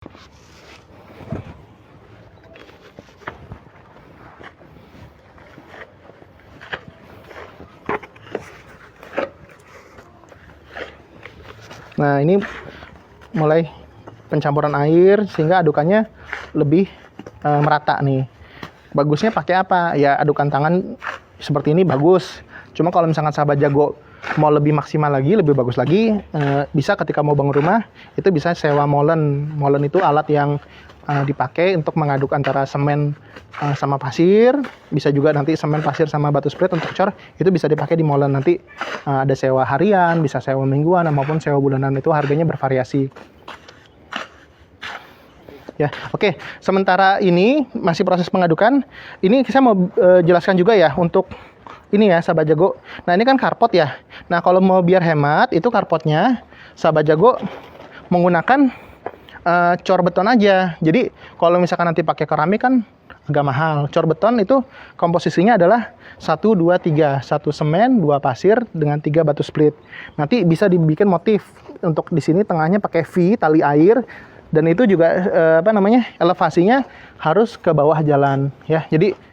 Nah, ini mulai pencampuran air sehingga adukannya lebih merata nih. Bagusnya pakai apa? Ya adukan tangan seperti ini bagus. Cuma kalau misalkan sahabat jago mau lebih maksimal lagi, lebih bagus lagi, bisa ketika mau bangun rumah itu bisa sewa molen. Molen itu alat yang dipakai untuk mengaduk antara semen sama pasir. Bisa juga nanti semen, pasir sama batu split untuk cor, itu bisa dipakai di molen. Nanti ada sewa harian, bisa sewa mingguan maupun sewa bulanan, itu harganya bervariasi. Ya, oke. Sementara ini masih proses pengadukan. Ini saya mau jelaskan juga ya untuk ini ya, sahabat jago. Nah, ini kan karpot ya. Nah, kalau mau biar hemat, itu karpotnya sahabat jago menggunakan cor beton aja. Jadi kalau misalkan nanti pakai keramik kan agak mahal. Cor beton itu komposisinya adalah 1, 2, 3. 1 semen, 2 pasir dengan 3 batu split. Nanti bisa dibikin motif. Untuk di sini tengahnya pakai V, tali air, dan itu juga elevasinya harus ke bawah jalan ya. Jadi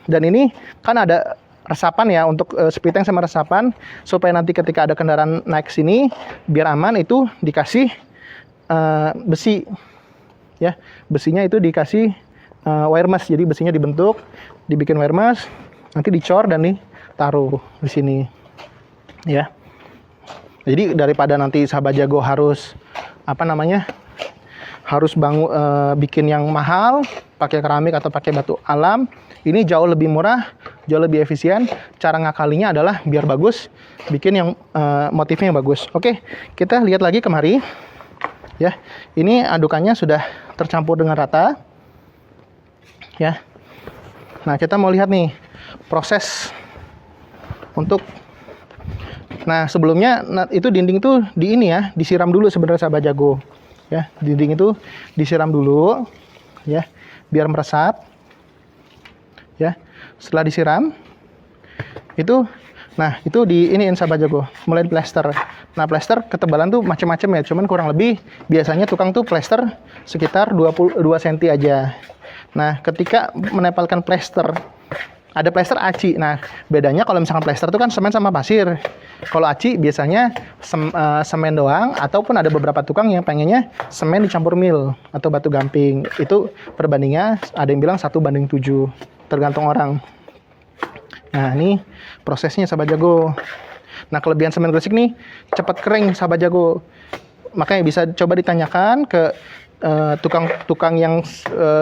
dan ini kan ada resapan ya, untuk spiteng sama resapan, supaya nanti ketika ada kendaraan naik sini biar aman, itu dikasih besi ya. Besinya itu dikasih wire mesh. Jadi besinya dibentuk, dibikin wire mesh, nanti dicor dan ditaruh di sini ya. Jadi daripada nanti sahabat jago harus harus bikin yang mahal pakai keramik atau pakai batu alam, ini jauh lebih murah, jauh lebih efisien. Cara ngakalinya adalah biar bagus, bikin yang motifnya yang bagus. Oke, kita lihat lagi kemari ya. Ini adukannya sudah tercampur dengan rata ya. Nah, kita mau lihat nih proses untuk, nah sebelumnya itu dinding itu disiram dulu sebenarnya sahabat jago ya. Dinding itu disiram dulu ya biar meresap ya. Setelah disiram itu, nah itu iniin sahabat jago, mulai plester. Nah, plester ketebalan tuh macam-macam ya, cuman kurang lebih biasanya tukang tuh plester sekitar 22 cm aja. Nah, ketika menempelkan plester, ada plester aci. Nah, bedanya kalau misalkan plester itu kan semen sama pasir. Kalau aci biasanya semen doang, ataupun ada beberapa tukang yang pengennya semen dicampur mil atau batu gamping. Itu perbandingannya ada yang bilang 1:7, tergantung orang. Nah, ini prosesnya sahabat jago. Nah, kelebihan semen gresik nih cepat kering sahabat jago. Makanya bisa coba ditanyakan ke tukang-tukang yang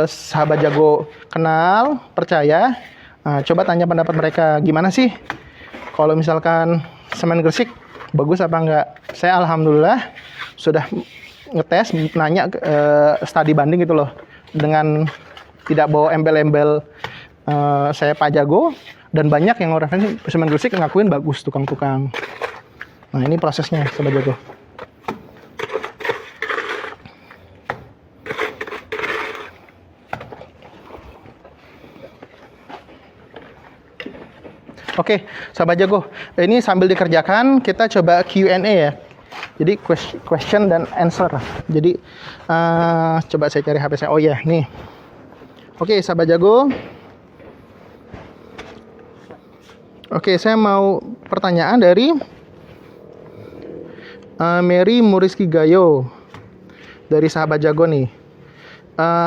sahabat jago kenal, percaya. Coba tanya pendapat mereka, gimana sih kalau misalkan semen gresik bagus apa enggak. Saya alhamdulillah sudah ngetes, nanya studi banding gitu loh, dengan tidak bawa embel-embel saya Pak Jago, dan banyak yang referensi semen gresik ngakuin bagus tukang-tukang. Nah, ini prosesnya sahabat jago. Oke, sahabat jago, ini sambil dikerjakan kita coba Q&A ya. Jadi question dan answer. Jadi coba saya cari HP saya. Oh ya, nih. Oke, sahabat jago. Oke, saya mau pertanyaan dari Mary Muriski Gayo dari sahabat jago nih.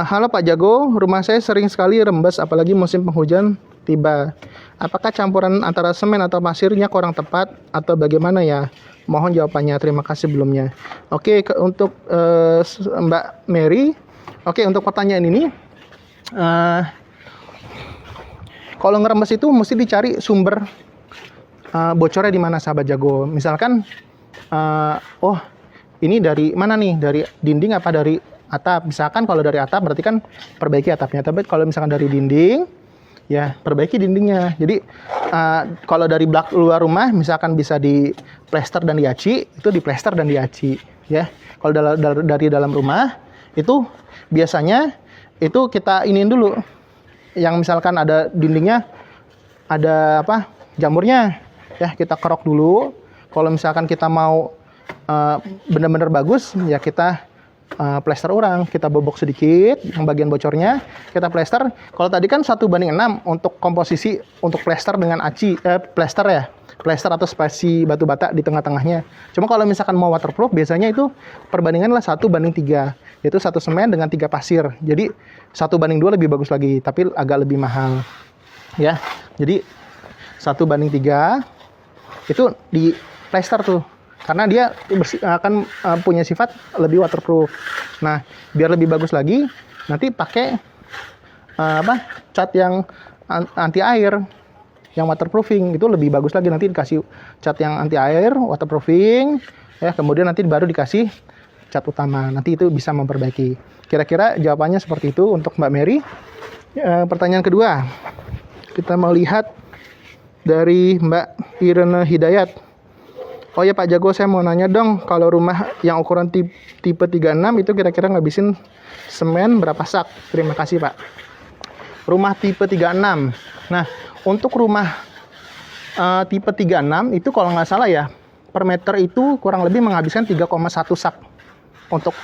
Halo Pak Jago, rumah saya sering sekali rembes apalagi musim penghujan tiba. Apakah campuran antara semen atau pasirnya kurang tepat atau bagaimana ya? Mohon jawabannya. Terima kasih sebelumnya. Oke, untuk Mbak Mary. Oke, untuk pertanyaan ini, kalau ngerembes itu mesti dicari sumber bocornya di mana sahabat jago. Misalkan, ini dari mana nih? Dari dinding apa dari atap? Misalkan kalau dari atap berarti kan perbaiki atapnya. Tapi kalau misalkan dari dinding, ya perbaiki dindingnya. Jadi kalau dari luar rumah misalkan bisa di plester dan diaci, itu di plester dan diaci ya. Kalau dari dalam rumah itu biasanya itu kita iniin dulu. Yang misalkan ada dindingnya ada jamurnya ya, kita kerok dulu. Kalau misalkan kita mau benar-benar bagus ya, kita plester orang, kita bobok sedikit yang bagian bocornya, kita plester. Kalau tadi kan 1:6 untuk komposisi untuk plester dengan plester ya, plester atau spasi batu bata di tengah-tengahnya. Cuma kalau misalkan mau waterproof biasanya itu perbandingan lah 1:3, yaitu 1 semen dengan 3 pasir. Jadi 1:2 lebih bagus lagi, tapi agak lebih mahal ya. Jadi 1:3 itu di plester tuh, karena dia akan punya sifat lebih waterproof. Nah, biar lebih bagus lagi, nanti pakai cat yang anti air, yang waterproofing itu lebih bagus lagi. Nanti dikasih cat yang anti air, waterproofing, ya. Kemudian nanti baru dikasih cat utama. Nanti itu bisa memperbaiki. Kira-kira jawabannya seperti itu untuk Mbak Mary. Pertanyaan kedua, kita mau lihat dari Mbak Irene Hidayat. Oh ya Pak Jago, saya mau nanya dong, kalau rumah yang ukuran tipe 36 itu kira-kira ngabisin semen berapa sak? Terima kasih Pak. Rumah tipe 36. Nah, untuk rumah tipe 36 itu kalau nggak salah ya, per meter itu kurang lebih menghabiskan 3,1 sak untuk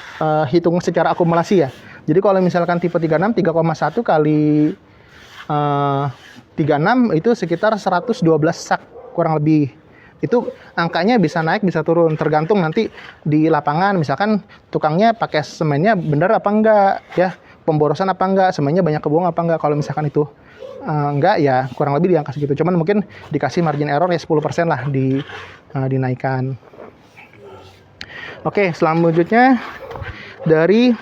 hitung secara akumulasi ya. Jadi kalau misalkan tipe 36, 3,1 kali 36 itu sekitar 112 sak kurang lebih. Itu angkanya bisa naik bisa turun tergantung nanti di lapangan, misalkan tukangnya pakai semennya bener apa enggak ya, pemborosan apa enggak, semennya banyak kebuang apa enggak. Kalau misalkan itu enggak ya kurang lebih di angka segitu, cuman mungkin dikasih margin error ya 10% lah dinaikkan. Oke, selanjutnya dari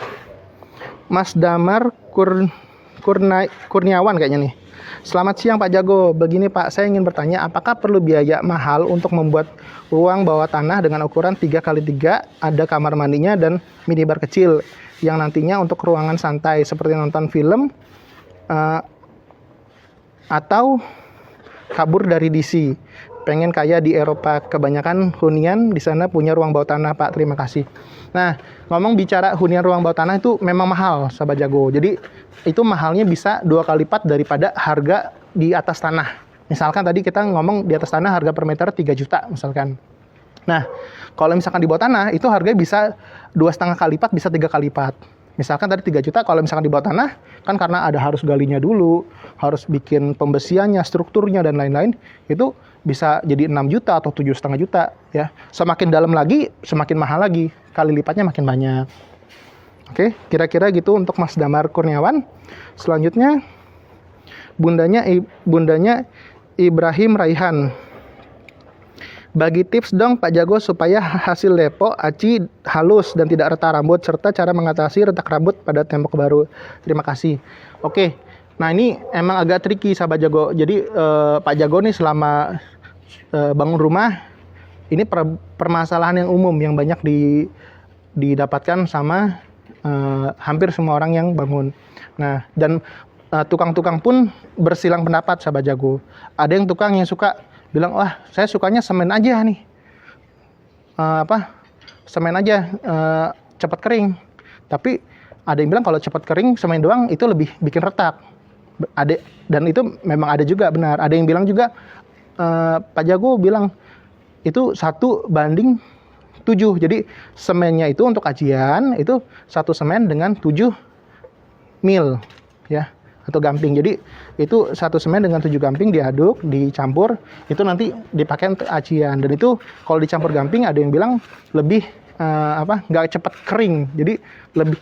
Mas Damar Kurniawan kayaknya nih. Selamat siang Pak Jago. Begini Pak, saya ingin bertanya, apakah perlu biaya mahal untuk membuat ruang bawah tanah dengan ukuran 3x3, ada kamar mandinya dan minibar kecil, yang nantinya untuk ruangan santai seperti nonton film atau kabur dari DC? Pengen kayak di Eropa, kebanyakan hunian di sana punya ruang bawah tanah Pak, terima kasih. Nah, ngomong bicara hunian ruang bawah tanah itu memang mahal Sahabat Jago. Jadi itu mahalnya bisa 2 kali lipat daripada harga di atas tanah. Misalkan tadi kita ngomong di atas tanah harga per meter 3 juta misalkan. Nah, kalau misalkan di bawah tanah itu harganya bisa 2,5 kali lipat, bisa 3 kali lipat. Misalkan tadi 3 juta, kalau misalkan di bawah tanah kan karena ada harus galinya dulu, harus bikin pembesiannya, strukturnya dan lain-lain, itu bisa jadi 6 juta atau 7,5 juta ya. Semakin dalam lagi semakin mahal lagi, kali lipatnya makin banyak. Oke, kira-kira gitu untuk Mas Damar Kurniawan. Selanjutnya bundanya Ibrahim Raihan. Bagi tips dong Pak Jago supaya hasil depo aci halus dan tidak retak rambut, serta cara mengatasi retak rambut pada tembok baru. Terima kasih. Oke, nah ini emang agak tricky Sahabat Jago. Jadi Pak Jago nih selama bangun rumah, ini permasalahan yang umum yang banyak didapatkan sama hampir semua orang yang bangun. Nah, dan tukang-tukang pun bersilang pendapat Sahabat Jago. Ada yang tukang yang suka bilang, wah saya sukanya semen aja nih, semen aja cepat kering. Tapi ada yang bilang kalau cepat kering semen doang itu lebih bikin retak. Dan itu memang ada juga benar. Ada yang bilang juga Pak Jago bilang itu 1:7. Jadi semennya itu untuk ajian itu 1 semen dengan 7 mil ya, atau gamping. Jadi itu 1 semen dengan 7 gamping diaduk, dicampur, itu nanti dipakai untuk ajian. Dan itu kalau dicampur gamping ada yang bilang lebih nggak cepat kering. Jadi lebih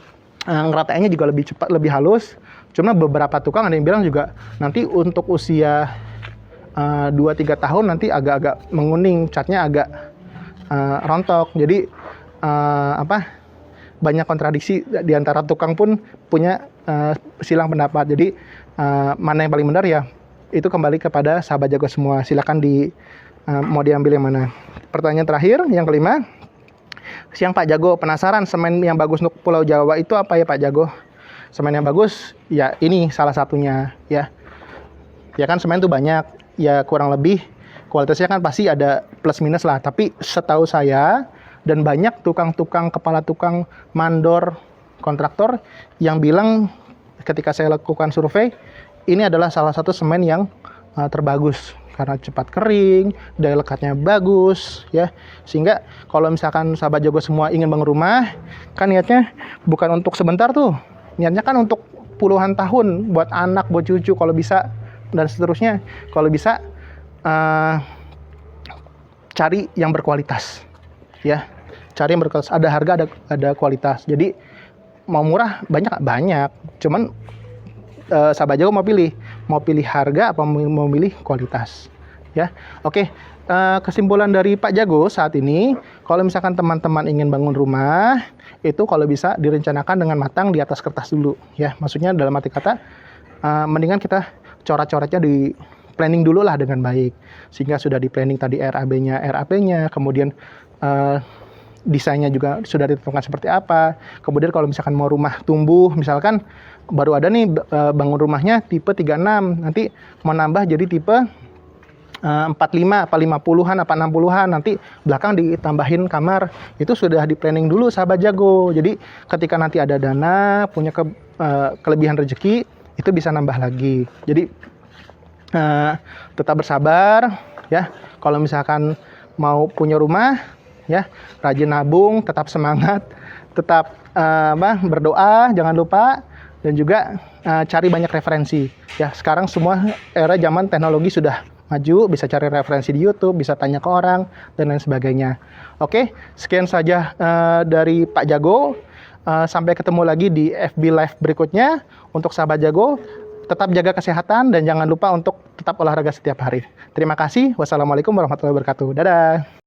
ngeratainnya juga lebih cepat, lebih halus. Cuma beberapa tukang ada yang bilang juga nanti untuk usia 2-3 tahun nanti agak-agak menguning, catnya agak rontok. Jadi banyak kontradiksi di antara tukang pun punya silang pendapat. Jadi mana yang paling benar ya itu kembali kepada Sahabat Jago semua. Silakan mau diambil yang mana. Pertanyaan terakhir yang kelima. Siang Pak Jago, penasaran semen yang bagus untuk Pulau Jawa itu apa ya Pak Jago? Semen yang bagus ya ini salah satunya ya. Ya kan semen itu banyak, ya kurang lebih kualitasnya kan pasti ada plus minus lah. Tapi setahu saya dan banyak tukang-tukang, kepala tukang, mandor, kontraktor yang bilang ketika saya lakukan survei, ini adalah salah satu semen yang terbagus karena cepat kering, daya lekatnya bagus ya. Sehingga kalau misalkan sahabat jago semua ingin bangun rumah, kan niatnya bukan untuk sebentar tuh. Niatnya kan untuk puluhan tahun, buat anak, buat cucu kalau bisa, dan seterusnya. Kalau bisa cari yang berkualitas ya. Cari yang berkualitas, ada harga, ada kualitas. Jadi mau murah banyak, cuman sahabat jago mau pilih harga apa mau pilih kualitas ya. Oke, kesimpulan dari Pak Jago saat ini, kalau misalkan teman-teman ingin bangun rumah, itu kalau bisa direncanakan dengan matang di atas kertas dulu ya. Maksudnya dalam arti kata mendingan kita coret-coretnya di planning dulu lah dengan baik, sehingga sudah di planning tadi RAP-nya, kemudian desainnya juga sudah ditentukan seperti apa. Kemudian kalau misalkan mau rumah tumbuh, misalkan baru ada nih bangun rumahnya tipe 36, nanti mau nambah jadi tipe 45 apa 50-an apa 60-an, nanti belakang ditambahin kamar. Itu sudah di planning dulu sahabat jago. Jadi ketika nanti ada dana, punya kelebihan rezeki, itu bisa nambah lagi. Jadi tetap bersabar ya. Kalau misalkan mau punya rumah ya, rajin nabung, tetap semangat, tetap berdoa jangan lupa, dan juga cari banyak referensi ya. Sekarang semua era zaman teknologi sudah maju, bisa cari referensi di YouTube, bisa tanya ke orang dan lain sebagainya. Oke, sekian saja dari Pak Jago. Sampai ketemu lagi di FB Live berikutnya. Untuk sahabat jago, tetap jaga kesehatan dan jangan lupa untuk tetap olahraga setiap hari. Terima kasih. Wassalamualaikum warahmatullahi wabarakatuh. Dadah.